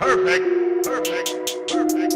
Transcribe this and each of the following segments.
Perfect, perfect, perfect.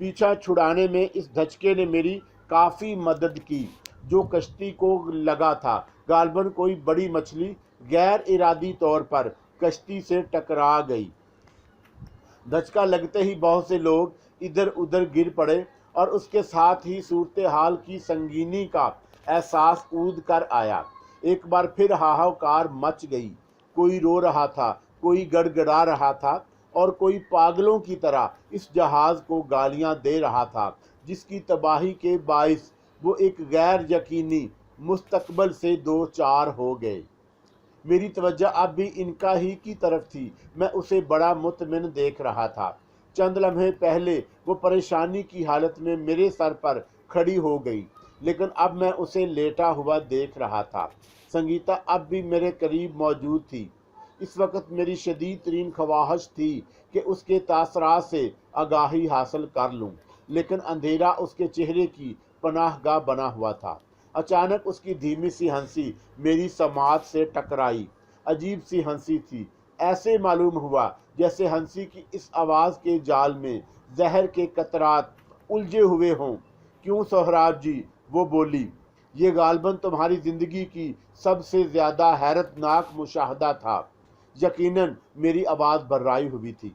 پیچھا چھڑانے میں اس دھچکے نے میری کافی مدد کی جو کشتی کو لگا تھا۔ غالباً کوئی بڑی مچھلی غیر ارادی طور پر کشتی سے ٹکرا گئی۔ دھچکا لگتے ہی بہت سے لوگ ادھر ادھر گر پڑے اور اس کے ساتھ ہی صورتحال کی سنگینی کا احساس عود کر آیا۔ ایک بار پھر ہاہاکار مچ گئی۔ کوئی رو رہا تھا، کوئی گڑ گڑا رہا تھا اور کوئی پاگلوں کی طرح اس جہاز کو گالیاں دے رہا تھا جس کی تباہی کے باعث وہ ایک غیر یقینی مستقبل سے دو چار ہو گئے۔ میری توجہ اب بھی انکا ہی کی طرف تھی۔ میں اسے بڑا مطمئن دیکھ رہا تھا۔ چند لمحے پہلے وہ پریشانی کی حالت میں میرے سر پر کھڑی ہو گئی، لیکن اب میں اسے لیٹا ہوا دیکھ رہا تھا۔ سنگیتا اب بھی میرے قریب موجود تھی۔ اس وقت میری شدید ترین خواہش تھی کہ اس کے تاثرات سے آگاہی حاصل کر لوں، لیکن اندھیرا اس کے چہرے کی پناہ گاہ بنا ہوا تھا۔ اچانک اس کی دھیمی سی ہنسی میری سماعت سے ٹکرائی۔ عجیب سی ہنسی تھی۔ ایسے معلوم ہوا جیسے ہنسی کی اس آواز کے جال میں زہر کے قطرات الجھے ہوئے ہوں۔ کیوں سہراب جی، وہ بولی، یہ غالباً تمہاری زندگی کی سب سے زیادہ حیرت ناک مشاہدہ تھا۔ یقیناً میری آواز بھرائی ہوئی تھی۔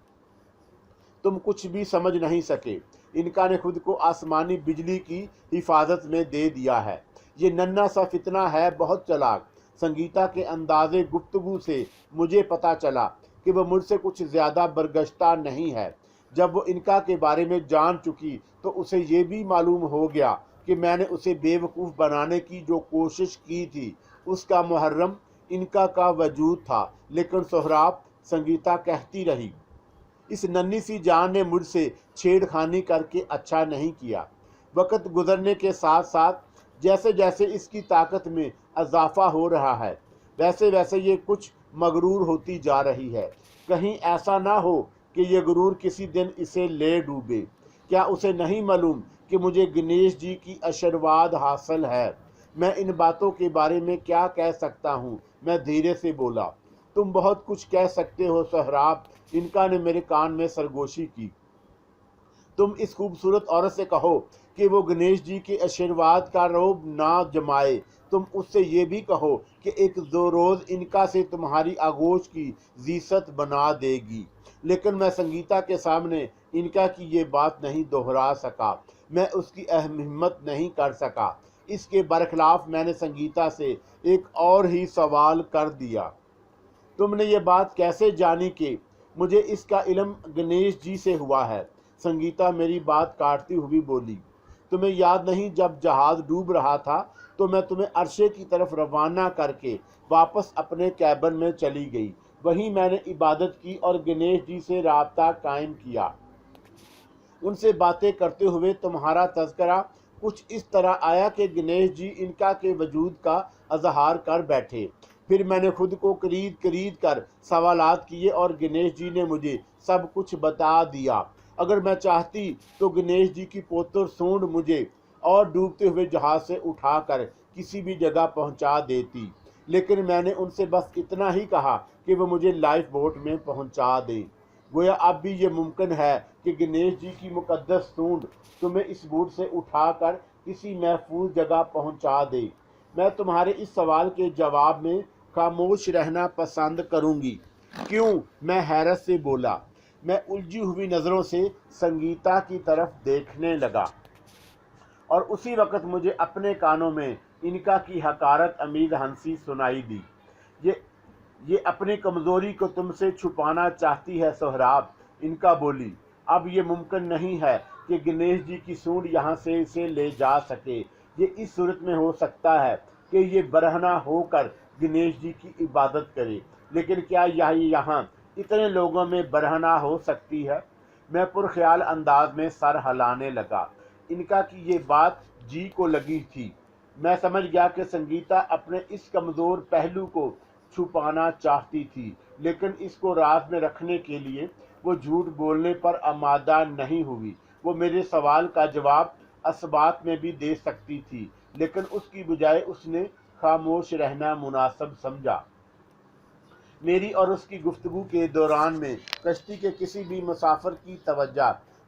تم کچھ بھی سمجھ نہیں سکے۔ انکا نے خود کو آسمانی بجلی کی حفاظت میں دے دیا ہے۔ یہ ننھا سا فتنہ ہے بہت چلاک۔ سنگیتا کے انداز گفتگو سے مجھے پتا چلا کہ وہ مجھ سے کچھ زیادہ برگشتہ نہیں ہے۔ جب وہ انکا کے بارے میں جان چکی تو اسے یہ بھی معلوم ہو گیا کہ میں نے اسے بے وقوف بنانے کی جو کوشش کی تھی اس کا محرم انکا کا وجود تھا۔ لیکن سہراب، سنگیتا کہتی رہی، اس ننھی سی جان نے مجھ سے چھیڑ خانی کر کے اچھا نہیں کیا۔ وقت گزرنے کے ساتھ ساتھ جیسے جیسے اس کی طاقت میں اضافہ ہو رہا ہے ویسے ویسے یہ کچھ مغرور ہوتی جا رہی ہے۔ کہیں ایسا نہ ہو کہ یہ غرور کسی دن اسے لے ڈوبے۔ کیا اسے نہیں معلوم کہ مجھے گنیش جی کی آشیرواد حاصل ہے؟ میں ان باتوں کے بارے میں کیا کہہ سکتا ہوں؟ میں دھیرے سے بولا۔ تم بہت کچھ کہہ سکتے ہو سہراب، انکا نے میرے کان میں سرگوشی کی۔ تم اس خوبصورت عورت سے کہو کہ وہ گنیش جی کے آشیرواد کا رعب نہ جمائے۔ تم اس سے یہ بھی کہو کہ ایک دو روز انکا سے تمہاری آغوش کی زیست بنا دے گی۔ لیکن میں سنگیتا کے سامنے انکا کی یہ بات نہیں دہرا سکا۔ میں اس کی اہم ہمت نہیں کر سکا۔ اس کے برخلاف میں نے سنگیتا سے ایک اور ہی سوال کر دیا۔ تم نے یہ بات کیسے جانی کہ مجھے اس کا علم گنیش جی سے ہوا ہے؟ سنگیتا میری بات کاٹتی ہوئی بولی، تمہیں یاد نہیں جب جہاز ڈوب رہا تھا تو میں تمہیں عرشے کی طرف روانہ کر کے واپس اپنے کیبن میں چلی گئی۔ وہیں میں نے عبادت کی اور گنیش جی سے رابطہ قائم کیا۔ ان سے باتیں کرتے ہوئے تمہارا تذکرہ کچھ اس طرح آیا کہ گنیش جی انکا کے وجود کا اظہار کر بیٹھے۔ پھر میں نے خود کو کرید کر سوالات کیے اور گنیش جی نے مجھے سب کچھ بتا دیا۔ اگر میں چاہتی تو گنیش جی کی پوتر سونڈ مجھے اور ڈوبتے ہوئے جہاز سے اٹھا کر کسی بھی جگہ پہنچا دیتی، لیکن میں نے ان سے بس اتنا ہی کہا کہ وہ مجھے لائف بوٹ میں پہنچا دیں۔ گویا اب بھی یہ ممکن ہے کہ گنیش جی کی مقدس سونڈ تمہیں اس بوٹ سے اٹھا کر کسی محفوظ جگہ پہنچا دے۔ میں تمہارے اس سوال کے جواب میں خاموش رہنا پسند کروں گی۔ کیوں؟ میں حیرت سے بولا۔ میں الجھی ہوئی نظروں سے سنگیتا کی طرف دیکھنے لگا اور اسی وقت مجھے اپنے کانوں میں انکا کی حقارت آمیز ہنسی سنائی دی۔ یہ اپنی کمزوری کو تم سے چھپانا چاہتی ہے سہراب، انکا بولی۔ اب یہ ممکن نہیں ہے کہ گنیش جی کی سونڈ یہاں سے اسے لے جا سکے۔ یہ اس صورت میں ہو سکتا ہے کہ یہ برہنہ ہو کر گنیش جی کی عبادت کرے، لیکن کیا یہاں اتنے لوگوں میں برہنہ ہو سکتی ہے؟ میں پرخیال انداز میں سر ہلانے لگا۔ انکا کی یہ بات جی کو لگی تھی۔ میں سمجھ گیا کہ سنگیتا اپنے اس کمزور پہلو کو چھپانا چاہتی تھی، لیکن اس کو راز میں رکھنے کے لیے وہ جھوٹ بولنے پر آمادہ نہیں ہوئی۔ وہ میرے سوال کا جواب اثبات میں بھی دے سکتی تھی، لیکن اس کی بجائے اس نے خاموش رہنا مناسب سمجھا۔ میری اور اس کی گفتگو کے دوران میں کشتی کے کسی بھی مسافر کی توجہ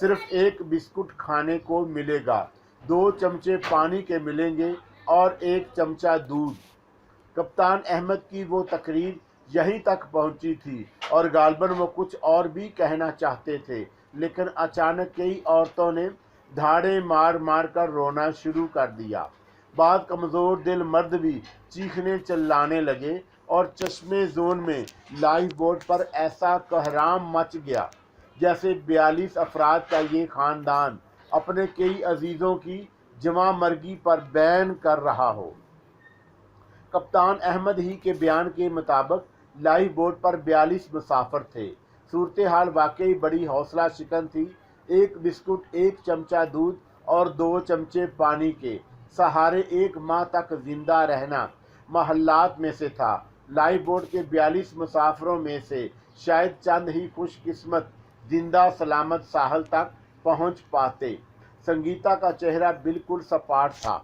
صرف ایک بسکٹ کھانے کو ملے گا، 2 چمچے پانی کے ملیں گے اور 1 چمچہ دودھ۔ کپتان احمد کی وہ تقریر یہیں تک پہنچی تھی اور غالباً وہ کچھ اور بھی کہنا چاہتے تھے، لیکن اچانک کئی عورتوں نے دھاڑے مار مار کر رونا شروع کر دیا۔ بعض کمزور دل مرد بھی چیخنے چلانے لگے اور چشمے زون میں لائف بوٹ پر ایسا کوہرام مچ گیا جیسے 42 افراد کا یہ خاندان اپنے کئی عزیزوں کی جمع مرگی پر بین کر رہا ہو۔ کپتان احمد ہی کے بیان کے مطابق لائف بوٹ پر 42 مسافر تھے۔ صورتحال واقعی بڑی حوصلہ شکن تھی۔ 1 بسکٹ، 1 چمچہ دودھ اور 2 چمچے پانی کے سہارے 1 ماہ تک زندہ رہنا محلات میں سے تھا۔ لائف بوٹ کے 42 مسافروں میں سے شاید چند ہی خوش قسمت زندہ سلامت ساحل تک پہنچ پاتے۔ سنگیتا کا چہرہ بالکل سپاٹ تھا،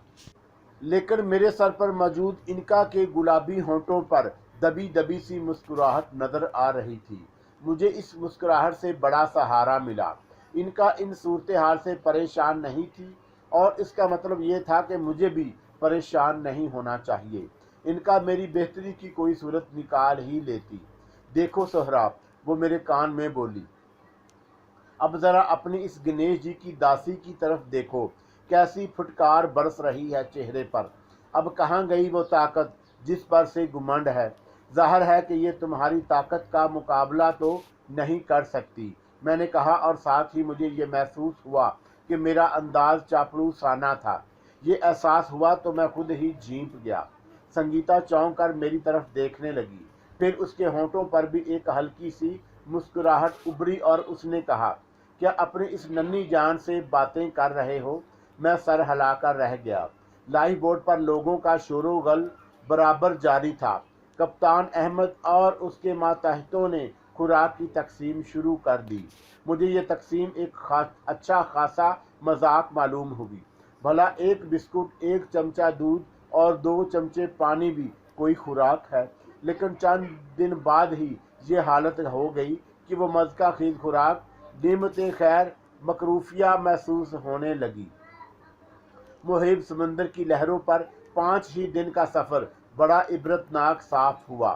لیکن میرے سر پر موجود انکا کے گلابی ہونٹوں پر دبی دبی سی مسکراہٹ نظر آ رہی تھی۔ مجھے اس مسکراہٹ سے بڑا سہارا ملا۔ انکا ان صورتحال سے پریشان نہیں تھی اور اس کا مطلب یہ تھا کہ مجھے بھی پریشان نہیں ہونا چاہیے۔ انکا میری بہتری کی کوئی صورت نکال ہی لیتی۔ دیکھو سہراب، وہ میرے کان میں بولی، اب ذرا اپنی اس گنیش جی کی داسی کی طرف دیکھو، کیسی پھٹکار برس رہی ہے چہرے پر۔ اب کہاں گئی وہ طاقت جس پر سے گھمنڈ ہے؟ ظاہر ہے کہ یہ تمہاری طاقت کا مقابلہ تو نہیں کر سکتی، میں نے کہا، اور ساتھ ہی مجھے یہ محسوس ہوا کہ میرا انداز چاپلوسانہ تھا۔ یہ احساس ہوا تو میں خود ہی جھینپ گیا۔ سنگیتا چونک کر میری طرف دیکھنے لگی، پھر اس کے ہونٹوں پر بھی ایک ہلکی سی مسکراہٹ ابھری اور اس نے کہا، کیا اپنی اس ننھی جان سے باتیں کر رہے ہو؟ میں سر ہلا کر رہ گیا۔ لائف بوٹ پر لوگوں کا شور و غل برابر جاری تھا۔ کپتان احمد اور اس کے ماتحتوں نے خوراک کی تقسیم شروع کر دی۔ مجھے یہ تقسیم ایک اچھا خاصا مذاق معلوم ہوئی۔ بھلا 1 بسکٹ، 1 چمچہ دودھ اور 2 چمچے پانی بھی کوئی خوراک ہے؟ لیکن چند دن بعد ہی یہ حالت ہو گئی کہ وہ مذاق خیز خوراک نعمت خیر مقروفیہ محسوس ہونے لگی۔ محیب سمندر کی لہروں پر 5 ہی دن کا سفر بڑا عبرتناک صاف ہوا۔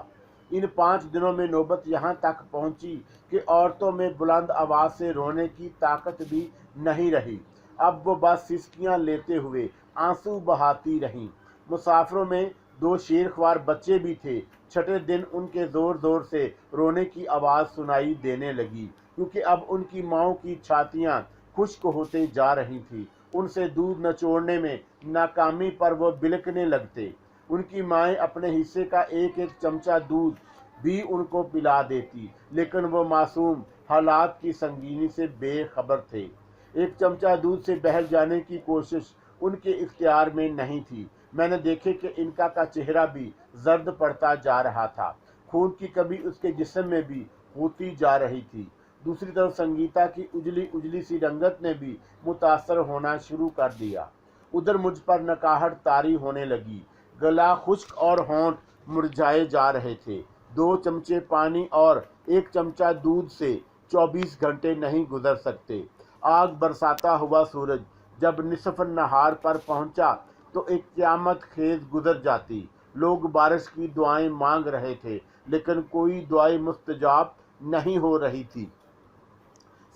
ان 5 دنوں میں نوبت یہاں تک پہنچی کہ عورتوں میں بلند آواز سے رونے کی طاقت بھی نہیں رہی۔ اب وہ بس سسکیاں لیتے ہوئے آنسو بہاتی رہیں۔ مسافروں میں 2 شیرخوار بچے بھی تھے۔ چھٹے دن ان کے زور زور سے رونے کی آواز سنائی دینے لگی، کیونکہ اب ان کی ماؤں کی چھاتیاں خشک ہوتے جا رہی تھیں۔ ان سے دودھ نچوڑنے میں ناکامی پر وہ بلکنے لگتے۔ ان کی مائیں اپنے حصے کا 1 چمچہ دودھ بھی ان کو پلا دیتی، لیکن وہ معصوم حالات کی سنگینی سے بے خبر تھے۔ 1 چمچہ دودھ سے بہل جانے کی کوشش ان کے اختیار میں نہیں تھی۔ میں نے دیکھے کہ انکا کا چہرہ بھی زرد پڑتا جا رہا تھا، خون کی کمی اس کے جسم میں بھی ہوتی جا رہی تھی۔ دوسری طرف سنگیتا کی اجلی اجلی سی رنگت نے بھی متاثر ہونا شروع کر دیا۔ ادھر مجھ پر نکاہٹ طاری ہونے لگی، گلا خشک اور ہونٹ مرجھائے جا رہے تھے۔ 2 چمچے پانی اور 1 چمچہ دودھ سے 24 گھنٹے نہیں گزر سکتے۔ آگ برساتا ہوا سورج جب نصف نہار پر پہنچا تو ایک قیامت خیز گزر جاتی۔ لوگ بارش کی دعائیں مانگ رہے تھے، لیکن کوئی دعائیں مستجاب نہیں ہو رہی تھی۔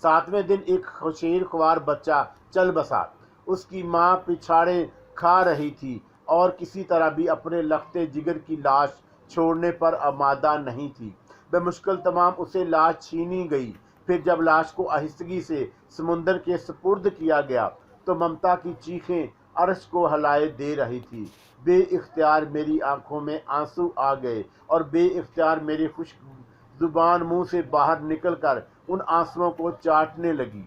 7ویں دن ایک شیرخوار بچہ چل بسا۔ اس کی ماں پچھاڑے کھا رہی تھی اور کسی طرح بھی اپنے لختے جگر کی لاش چھوڑنے پر آمادہ نہیں تھی۔ بمشکل تمام اسے لاش چھینی گئی۔ پھر جب لاش کو آہستگی سے سمندر کے سپرد کیا گیا تو ممتا کی چیخیں عرش کو ہلائے دے رہی تھی۔ بے اختیار میری آنکھوں میں آنسو آ گئے اور بے اختیار میری خشک زبان منہ سے باہر نکل کر ان آنسوؤں کو چاٹنے لگی۔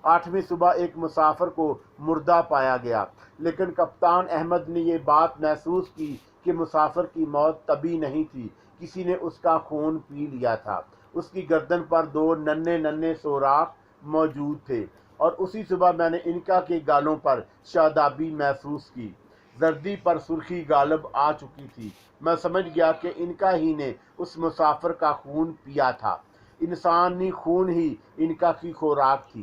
8ویں صبح ایک مسافر کو مردہ پایا گیا، لیکن کپتان احمد نے یہ بات محسوس کی کہ مسافر کی موت طبی نہیں تھی، کسی نے اس کا خون پی لیا تھا۔ اس کی گردن پر 2 ننھے ننھے سوراخ موجود تھے اور اسی صبح میں نے انکا کے گالوں پر شادابی محسوس کی۔ زردی پر سرخی غالب آ چکی تھی۔ میں سمجھ گیا کہ انکا ہی نے اس مسافر کا خون پیا تھا۔ انسانی خون ہی انکا کی خوراک تھی۔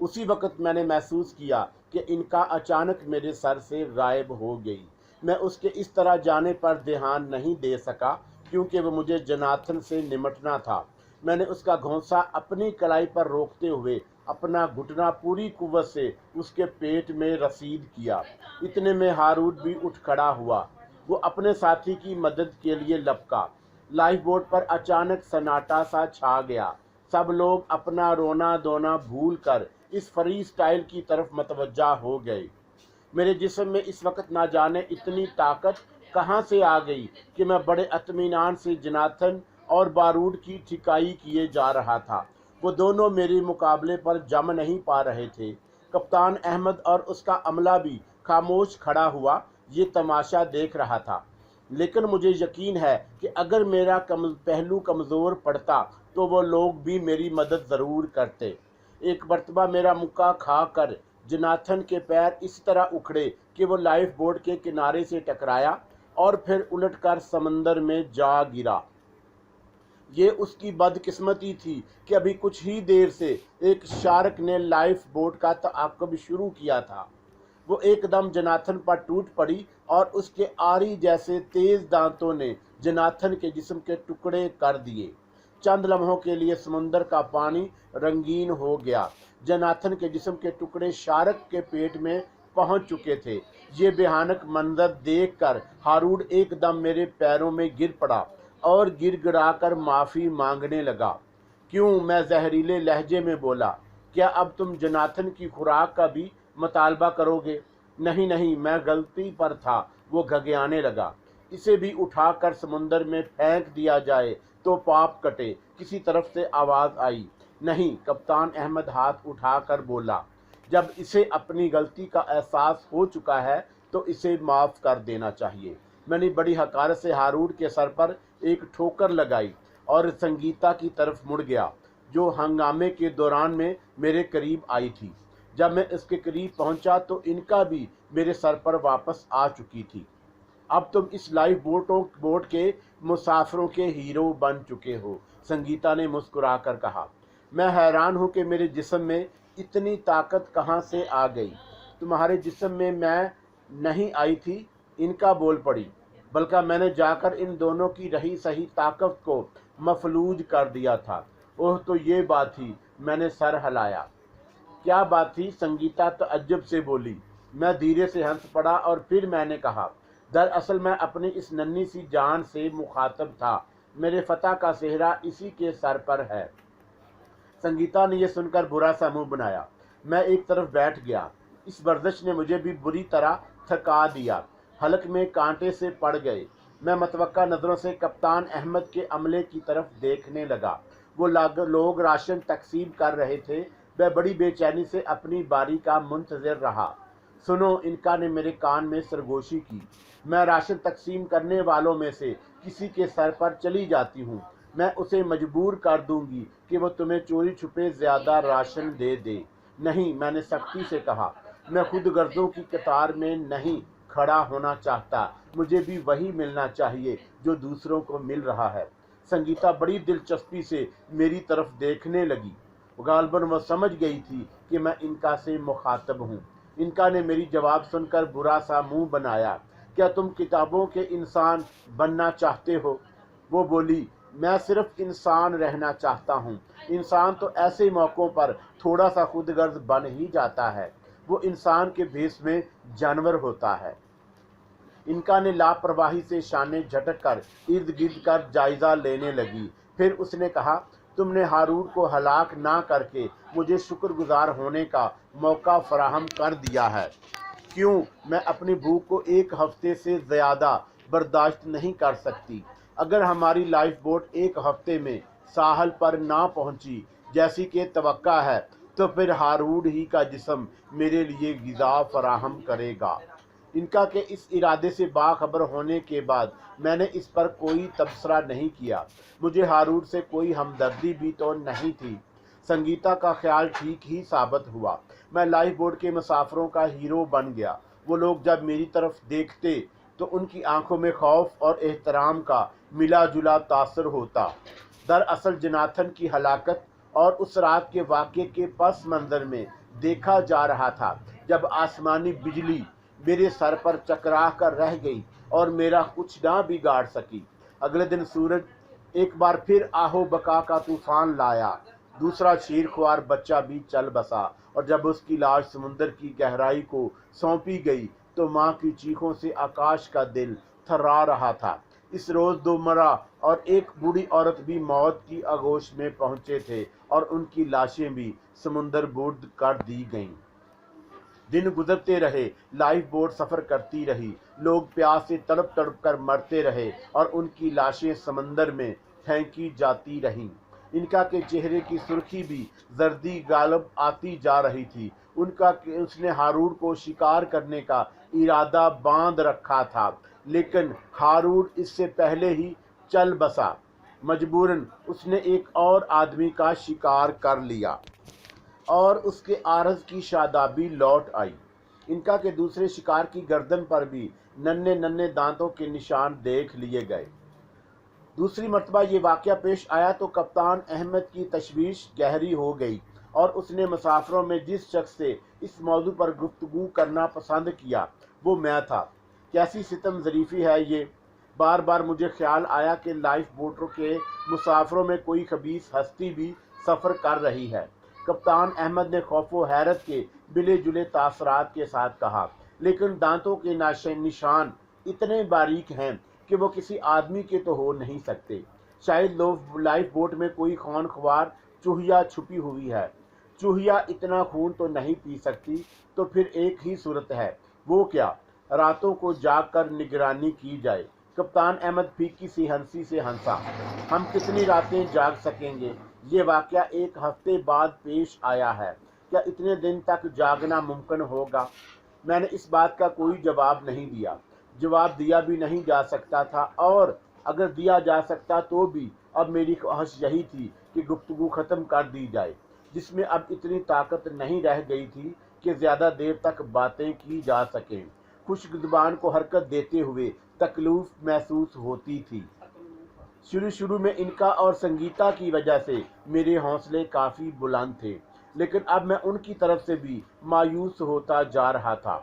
اسی وقت میں نے محسوس کیا کہ ان کا اچانک میرے سر سے غائب ہو گئی۔ میں اس کے اس طرح جانے پر دھیان نہیں دے سکا کیونکہ وہ مجھے جناتھن سے نمٹنا تھا۔ میں نے اس کا گھونسا اپنی کلائی پر روکتے ہوئے اپنا گھٹنا پوری قوت سے اس کے پیٹ میں رسید کیا۔ اتنے میں ہارون بھی اٹھ کھڑا ہوا۔ وہ اپنے ساتھی کی مدد کے لیے لپکا۔ لائف بوٹ پر اچانک سناٹا سا چھا گیا۔ سب لوگ اپنا رونا دھونا بھول کر اس فری سٹائل کی طرف متوجہ ہو گئے۔ میرے جسم میں اس وقت نہ جانے اتنی طاقت کہاں سے آ گئی کہ میں بڑے اطمینان سے جناتھن اور بارود کی ٹھکائی کیے جا رہا تھا۔ وہ دونوں میرے مقابلے پر جم نہیں پا رہے تھے۔ کپتان احمد اور اس کا عملہ بھی خاموش کھڑا ہوا یہ تماشا دیکھ رہا تھا، لیکن مجھے یقین ہے کہ اگر میرا پہلو کمزور پڑتا تو وہ لوگ بھی میری مدد ضرور کرتے۔ ایک مرتبہ میرا مکہ کھا کر جناتھن کے پیر اس طرح اکھڑے کہ وہ لائف بوٹ کے کنارے سے ٹکرایا اور پھر الٹ کر سمندر میں جا گرا۔ یہ اس کی بدقسمتی تھی کہ ابھی کچھ ہی دیر سے ایک شارک نے لائف بوٹ کا تعاقب شروع کیا تھا۔ وہ ایک دم جناتھن پر ٹوٹ پڑی اور اس کے آری جیسے تیز دانتوں نے جناتھن کے جسم کے ٹکڑے کر دیے۔ چند لمحوں کے لیے سمندر کا پانی رنگین ہو گیا۔ جناتھن کے جسم کے ٹکڑے شارک کے پیٹ میں پہنچ چکے تھے۔ یہ بھیانک منظر دیکھ کر ہارون ایک دم میرے پیروں میں گر پڑا اور گر گڑا کر معافی مانگنے لگا۔ کیوں؟ میں زہریلے لہجے میں بولا۔ کیا اب تم جناتھن کی خوراک کا بھی مطالبہ کرو گے؟ نہیں نہیں، میں غلطی پر تھا، وہ گھگیانے لگا۔ اسے بھی اٹھا کر سمندر میں پھینک دیا جائے تو پاپ کٹے، کسی طرف سے آواز آئی۔ نہیں، کپتان احمد ہاتھ اٹھا کر بولا، جب اسے اپنی غلطی کا احساس ہو چکا ہے تو اسے معاف کر دینا چاہیے۔ میں نے بڑی حقارت سے ہارون کے سر پر ایک ٹھوکر لگائی اور سنگیتا کی طرف مڑ گیا جو ہنگامے کے دوران میں میرے قریب آئی تھی۔ جب میں اس کے قریب پہنچا تو ان کا بھی میرے سر پر واپس آ چکی تھی۔ اب تم اس لائف بوٹ کے مسافروں کے ہیرو بن چکے ہو، سنگیتا نے مسکرا کر کہا۔ میں حیران ہوں کہ میرے جسم میں اتنی طاقت کہاں سے آ گئی۔ تمہارے جسم میں نہیں آئی تھی، ان کا بول پڑی، بلکہ میں نے جا کر ان دونوں کی رہی سہی طاقت کو مفلوج کر دیا تھا۔ اوہ تو یہ بات تھی، میں نے سر ہلایا۔ کیا بات تھی؟ سنگیتا تعجب سے بولی۔ میں دھیرے سے ہنس پڑا اور پھر میں نے کہا، دراصل میں اپنی اس ننھی سی جان سے مخاطب تھا، میرے فتح کا سہرا اسی کے سر پر ہے۔ سنگیتا نے یہ سن کر برا سا منہ بنایا۔ میں ایک طرف بیٹھ گیا۔ اس ورزش نے مجھے بھی بری طرح تھکا دیا، حلق میں کانٹے سے پڑ گئے۔ میں متوقع نظروں سے کپتان احمد کے عملے کی طرف دیکھنے لگا۔ وہ لوگ راشن تقسیم کر رہے تھے۔ میں بڑی بے چینی سے اپنی باری کا منتظر رہا۔ سنو، انکا نے میرے کان میں سرگوشی کی، میں راشن تقسیم کرنے والوں میں سے کسی کے سر پر چلی جاتی ہوں، میں اسے مجبور کر دوں گی کہ وہ تمہیں چوری چھپے زیادہ راشن دے دے۔ نہیں، میں نے سختی سے کہا، میں خود غرضوں کی قطار میں نہیں کھڑا ہونا چاہتا، مجھے بھی وہی ملنا چاہیے جو دوسروں کو مل رہا ہے۔ سنگیتا بڑی دلچسپی سے میری طرف دیکھنے لگی۔ غالباً وہ سمجھ گئی تھی کہ میں انکا سے مخاطب ہوں۔ انکا نے میری جواب سن کر برا سا منہ بنایا۔ کیا تم کتابوں کے انسان بننا چاہتے ہو؟ وہ بولی، میں صرف انسان رہنا چاہتا ہوں۔ انسان تو ایسے موقعوں پر تھوڑا سا خود غرض بن ہی جاتا ہے، وہ انسان کے بھیس میں جانور ہوتا ہے۔ انکا نے لاپرواہی سے شانے جھٹک کر ارد گرد کا جائزہ لینے لگی۔ پھر اس نے کہا، تم نے ہارون کو ہلاک نہ کر کے مجھے شکر گزار ہونے کا موقع فراہم کر دیا ہے۔ کیوں؟ میں اپنی بھوک کو ایک ہفتے سے زیادہ برداشت نہیں کر سکتی۔ اگر ہماری لائف بوٹ ایک ہفتے میں ساحل پر نہ پہنچی جیسی کہ توقع ہے تو پھر ہارون ہی کا جسم میرے لیے غذا فراہم کرے گا۔ انکا کے اس ارادے سے باخبر ہونے کے بعد میں نے اس پر کوئی تبصرہ نہیں کیا۔ مجھے ہارون سے کوئی ہمدردی بھی تو نہیں تھی۔ سنگیتا کا خیال ٹھیک ہی ثابت ہوا۔ میں لائف بوٹ کے مسافروں کا ہیرو بن گیا۔ وہ لوگ جب میری طرف دیکھتے تو ان کی آنکھوں میں خوف اور احترام کا ملا جلا تاثر ہوتا۔ دراصل جناتھن کی ہلاکت اور اس رات کے واقعے کے پس منظر میں دیکھا جا رہا تھا جب آسمانی بجلی میرے سر پر چکرا کر رہ گئی اور میرا کچھ نہ بگاڑ سکی۔ اگلے دن سورج ایک بار پھر آہو بکا کا طوفان لایا۔ دوسرا شیر خوار بچہ بھی چل بسا، اور جب اس کی لاش سمندر کی گہرائی کو سونپی گئی تو ماں کی چیخوں سے آکاش کا دل تھرا رہا تھا۔ اس روز 2 مرا اور ایک بوڑھی عورت بھی موت کی آغوش میں پہنچے تھے، اور ان کی لاشیں بھی سمندر بورد کر دی گئیں۔ دن گزرتے رہے، لائف بوٹ سفر کرتی رہی، لوگ پیاس سے تڑپ تڑپ کر مرتے رہے اور ان کی لاشیں سمندر میں پھینکی جاتی رہیں۔ انکا کے چہرے کی سرخی بھی زردی غالب آتی جا رہی تھی۔ اس نے ہارون کو شکار کرنے کا ارادہ باندھ رکھا تھا، لیکن ہارون اس سے پہلے ہی چل بسا۔ مجبوراً اس نے ایک اور آدمی کا شکار کر لیا اور اس کے عارض کی شادابی لوٹ آئی۔ انکا کے دوسرے شکار کی گردن پر بھی ننھے ننھے دانتوں کے نشان دیکھ لیے گئے۔ دوسری مرتبہ یہ واقعہ پیش آیا تو کپتان احمد کی تشویش گہری ہو گئی، اور اس نے مسافروں میں جس شخص سے اس موضوع پر گفتگو کرنا پسند کیا وہ میں تھا۔ کیسی ستم ظریفی ہے یہ! بار بار مجھے خیال آیا کہ لائف بوٹوں کے مسافروں میں کوئی خبیث ہستی بھی سفر کر رہی ہے۔ کپتان احمد نے خوف و حیرت کے ملے جلے تاثرات کے ساتھ کہا، لیکن دانتوں کے نشان اتنے باریک ہیں کہ وہ کسی آدمی کے تو ہو نہیں سکتے۔ شاید لائف بوٹ میں کوئی خون خوار چوہیا چھپی ہوئی ہے۔ چوہیا اتنا خون تو نہیں پی سکتی، تو پھر ایک ہی صورت ہے، وہ کیا؟ راتوں کو جاگ کر نگرانی کی جائے۔ کپتان احمد پھیکی سی ہنسی سے ہنسا۔ ہم کتنی راتیں جاگ سکیں گے؟ یہ واقعہ 1 ہفتے بعد پیش آیا ہے، کیا اتنے دن تک جاگنا ممکن ہوگا؟ میں نے اس بات کا کوئی جواب نہیں دیا۔ جواب دیا بھی نہیں جا سکتا تھا، اور اگر دیا جا سکتا تو بھی اب میری خواہش یہی تھی کہ گفتگو ختم کر دی جائے، جس میں اب اتنی طاقت نہیں رہ گئی تھی کہ زیادہ دیر تک باتیں کی جا سکیں۔ خشک زبان کو حرکت دیتے ہوئے تکلیف محسوس ہوتی تھی۔ شروع میں انکا اور سنگیتا کی وجہ سے میرے حوصلے کافی بلند تھے، لیکن اب میں ان کی طرف سے بھی مایوس ہوتا جا رہا تھا۔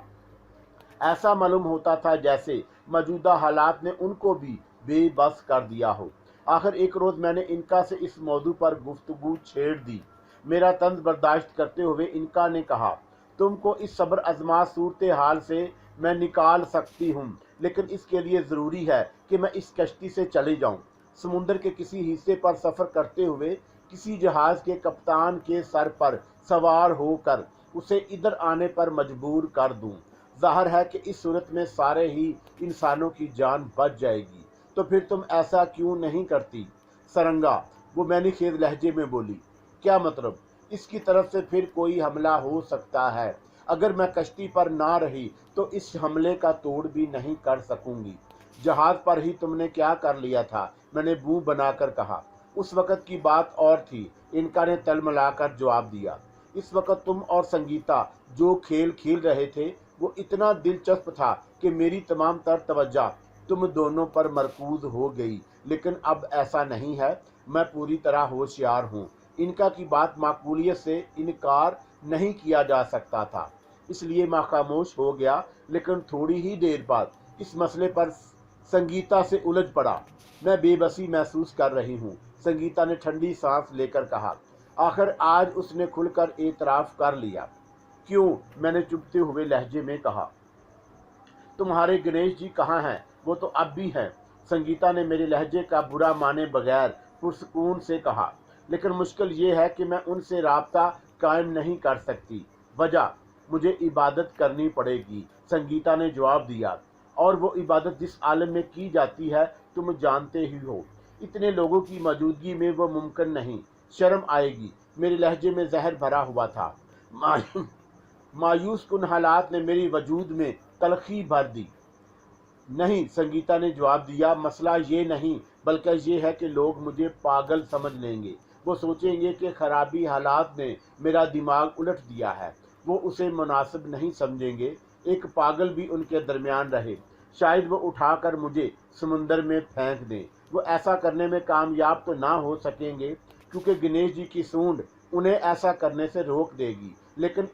ایسا معلوم ہوتا تھا جیسے موجودہ حالات نے ان کو بھی بے بس کر دیا ہو۔ آخر ایک روز میں نے انکا سے اس موضوع پر گفتگو چھیڑ دی۔ میرا طنز برداشت کرتے ہوئے انکا نے کہا، تم کو اس صبر آزما صورتحال سے میں نکال سکتی ہوں، لیکن اس کے لیے ضروری ہے کہ میں اس کشتی سے چلے جاؤں، سمندر کے کسی حصے پر سفر کرتے ہوئے کسی جہاز کے کپتان کے سر پر سوار ہو کر اسے ادھر آنے پر مجبور کر دوں۔ ظاہر ہے کہ اس صورت میں سارے ہی انسانوں کی جان بچ جائے گی، تو پھر تم ایسا کیوں نہیں کرتی؟ سرنگا، وہ میں نے خیز لہجے میں بولی۔ کیا مطلب؟ اس کی طرف سے پھر کوئی حملہ ہو سکتا ہے۔ اگر میں کشتی پر نہ رہی تو اس حملے کا توڑ بھی نہیں کر سکوں گی۔ جہاز پر ہی تم نے کیا کر لیا تھا؟ میں نے منہ بنا کر کہا۔ اس وقت کی بات اور تھی، انکا نے تلملا کر جواب دیا۔ اس وقت تم اور سنگیتا جو کھیل کھیل رہے تھے وہ اتنا دلچسپ تھا کہ میری تمام تر توجہ تم دونوں پر مرکوز ہو گئی، لیکن اب ایسا نہیں ہے۔ میں پوری طرح ہوشیار ہوں۔ انکا کی بات معقولیت سے انکار نہیں کیا جا سکتا تھا، اس لیے میں خاموش ہو گیا، لیکن تھوڑی ہی دیر بعد اس مسئلے پر سنگیتا سے الجھ پڑا۔ میں بے بسی محسوس کر رہی ہوں، سنگیتا نے ٹھنڈی سانس لے کر کہا۔ آخر آج اس نے کھل کر اعتراف کر لیا۔ کیوں؟ میں نے چبھتے ہوئے لہجے میں کہا۔ تمہارے گنیش جی کہاں ہیں؟ وہ تو اب بھی ہیں، سنگیتا نے میرے لہجے کا برا مانے بغیر پرسکون سے کہا، لیکن مشکل یہ ہے کہ میں ان سے رابطہ قائم نہیں کر سکتی۔ وجہ؟ مجھے عبادت کرنی پڑے گی، سنگیتا نے جواب دیا، اور وہ عبادت جس عالم میں کی جاتی ہے تم جانتے ہی ہو۔ اتنے لوگوں کی موجودگی میں وہ ممکن نہیں، شرم آئے گی۔ میرے لہجے میں زہر بھرا ہوا تھا۔ مایوس کن حالات نے میری وجود میں تلخی بھر دی۔ نہیں، سنگیتا نے جواب دیا، مسئلہ یہ نہیں، بلکہ یہ ہے کہ لوگ مجھے پاگل سمجھ لیں گے۔ وہ سوچیں گے کہ خرابی حالات نے میرا دماغ الٹ دیا ہے، وہ اسے مناسب نہیں سمجھیں گے ایک پاگل بھی ان کے درمیان رہے۔ شاید وہ اٹھا کر مجھے سمندر میں پھینک دیں۔ وہ ایسا کرنے میں کامیاب تو نہ ہو سکیں گے، کیونکہ گنیش جی کی سونڈ انہیں ایسا کرنے سے روک دے گی۔ لیکن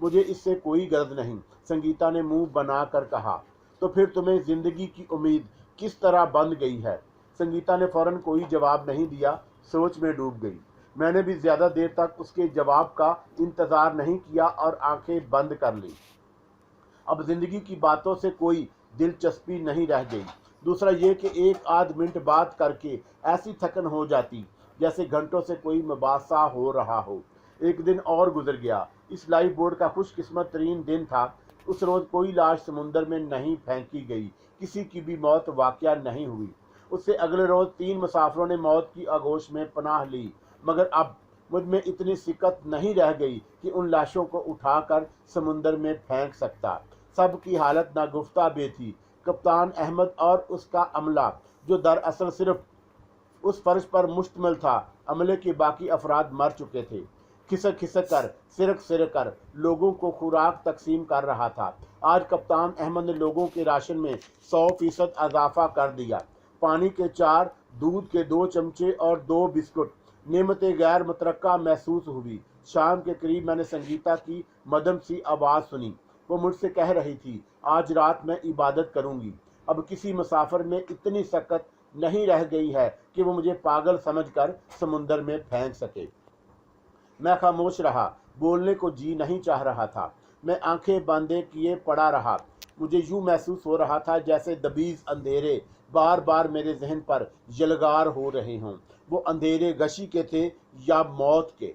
مجھے اس سے کوئی غرض نہیں، سنگیتا نے منہ بنا کر کہا۔ تو پھر تمہیں زندگی کی امید کس طرح بند گئی ہے؟ سنگیتا نے فوراً کوئی جواب نہیں دیا، سوچ میں ڈوب گئی۔ میں نے بھی زیادہ دیر تک اس کے جواب کا انتظار نہیں کیا اور آنکھیں بند کر لی۔ اب زندگی کی باتوں سے کوئی دلچسپی نہیں رہ گئی۔ دوسرا یہ کہ ایک آدھ منٹ بات کر کے ایسی تھکن ہو جاتی جیسے گھنٹوں سے کوئی مباحثہ ہو رہا ہو۔ ایک دن اور گزر گیا۔ اس لائف بورڈ کا خوش قسمت ترین دن تھا۔ اس روز کوئی لاش سمندر میں نہیں پھینکی گئی، کسی کی بھی موت واقعہ نہیں ہوئی۔ اس سے اگلے روز 3 مسافروں نے موت کی آغوش میں پناہ لی، مگر اب مجھ میں اتنی سکت نہیں رہ گئی کہ ان لاشوں کو اٹھا کر سمندر میں پھینک سکتا۔ سب کی حالت ناگفتہ بے تھی۔ کپتان احمد اور اس کا عملہ، جو دراصل صرف اس فرض پر مشتمل تھا عملے کے باقی افراد مر چکے تھے، کھسک کھسک کر سرک سرک کر لوگوں کو خوراک تقسیم کر رہا تھا۔ آج کپتان احمد نے لوگوں کے راشن میں 100% اضافہ کر دیا۔ پانی کے 4، دودھ کے 2 چمچے اور 2 بسکٹ، نعمتیں غیر مترقع محسوس ہوئی۔ شام کے قریب میں نے سنگیتا کی مدھم سی آواز سنی۔ وہ مجھ سے کہہ رہی تھی، آج رات میں عبادت کروں گی۔ اب کسی مسافر میں اتنی سکت نہیں رہ گئی ہے کہ وہ مجھے پاگل سمجھ کر سمندر میں پھینک سکے۔ میں خاموش رہا، بولنے کو جی نہیں چاہ رہا تھا۔ میں آنکھیں باندھے کیے پڑا رہا۔ مجھے یوں محسوس ہو رہا تھا جیسے دبیز اندھیرے بار بار میرے ذہن پر یلغار ہو رہے ہوں۔ وہ اندھیرے غشی کے تھے یا موت کے؟